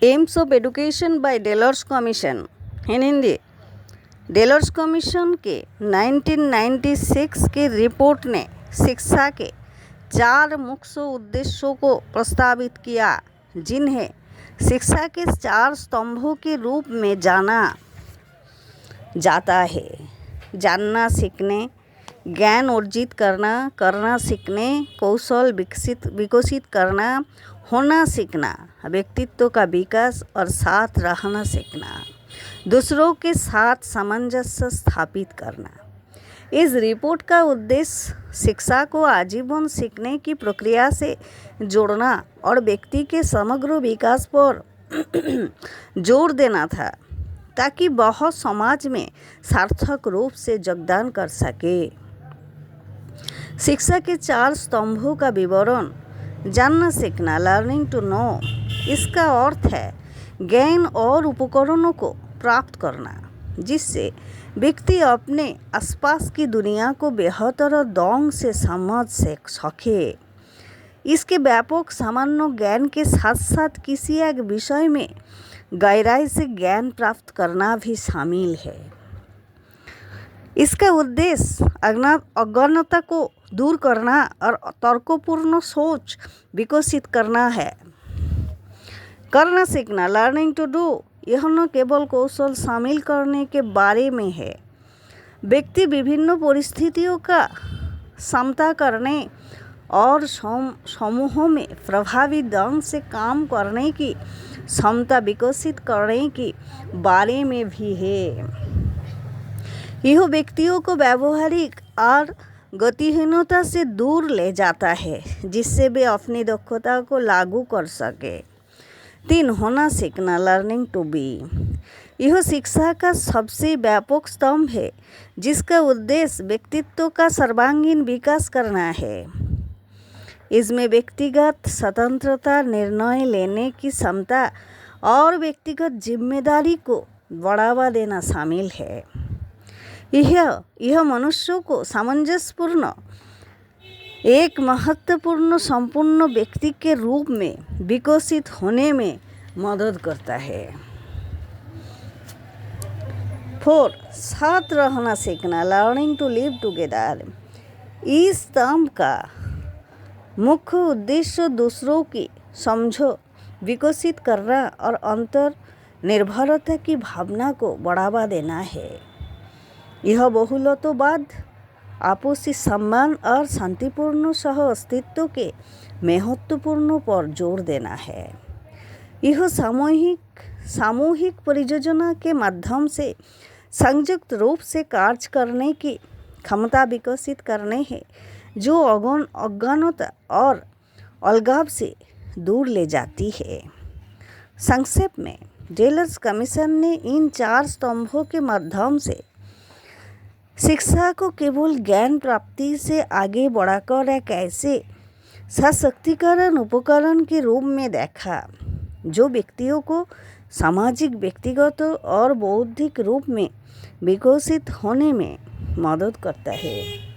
AIIMS of education by Delors commission in Hindi. Delors commission के 1996 के report ने शिक्षा के 4 मुख्य उद्देश्यों को प्रस्तावित किया, जिन्हें शिक्षा के 4 स्तंभों के रूप में जाना जाता है। जानना सीखने, ज्ञान अर्जित करना, करना सीखने, कौशल विकसित करना, होना सीखना, व्यक्तित्व का विकास और साथ रहना सीखना, दूसरों के साथ सामंजस्य स्थापित करना। इस रिपोर्ट का उद्देश्य शिक्षा को आजीवन सीखने की प्रक्रिया से जोड़ना और व्यक्ति के समग्र विकास पर जोर देना था, ताकि वह समाज में सार्थक रूप से योगदान कर सके। शिक्षा के 4 स्तंभों का विवरण। जानना सीखना, लर्निंग टू नो, इसका अर्थ है ज्ञान और उपकरणों को प्राप्त करना, जिससे व्यक्ति अपने आसपास की दुनिया को बेहतर ढंग से समझ सके। इसके व्यापक सामान्य ज्ञान के साथ साथ किसी एक विषय में गहराई से ज्ञान प्राप्त करना भी शामिल है। इसका उद्देश्य अज्ञानता को दूर करना और तर्कपूर्ण सोच विकसित करना है। करना सीखना, लर्निंग टू डू, यह न केवल कौशल शामिल करने के बारे में है। व्यक्ति विभिन्न परिस्थितियों का सामना करने और समूहों में प्रभावी ढंग से काम करने की क्षमता विकसित करने के बारे में भी है। यह व्यक्तियों को व्यावहारिक और गतिहीनता से दूर ले जाता है, जिससे वे अपनी दक्षता को लागू कर सके। 3. होना सीखना, लर्निंग टू बी, यह शिक्षा का सबसे व्यापक स्तंभ है, जिसका उद्देश्य व्यक्तित्व का सर्वांगीण विकास करना है। इसमें व्यक्तिगत स्वतंत्रता, निर्णय लेने की क्षमता और व्यक्तिगत जिम्मेदारी को बढ़ावा देना शामिल है। यह मनुष्यों को सामंजस्यपूर्ण एक महत्वपूर्ण संपूर्ण व्यक्ति के रूप में विकसित होने में मदद करता है। 4. साथ रहना सीखना, लर्निंग टू लिव टुगेदर, इस स्तंभ का मुख्य उद्देश्य दूसरों की समझ विकसित करना और अंतर निर्भरता की भावना को बढ़ावा देना है। यह बहुलत्ववाद, आपसी सम्मान और शांतिपूर्ण सह अस्तित्व के महत्वपूर्ण पर जोर देना है। यह सामूहिक परियोजना के माध्यम से संयुक्त रूप से कार्य करने की क्षमता विकसित करने है, जो अज्ञानता और अलगाव से दूर ले जाती है। संक्षेप में, डेलर्स कमीशन ने इन 4 स्तंभों के माध्यम से शिक्षा को केवल ज्ञान प्राप्ति से आगे बढ़ाकर एक ऐसे सशक्तिकरण उपकरण के रूप में देखा, जो व्यक्तियों को सामाजिक, व्यक्तिगत और बौद्धिक रूप में विकसित होने में मदद करता है।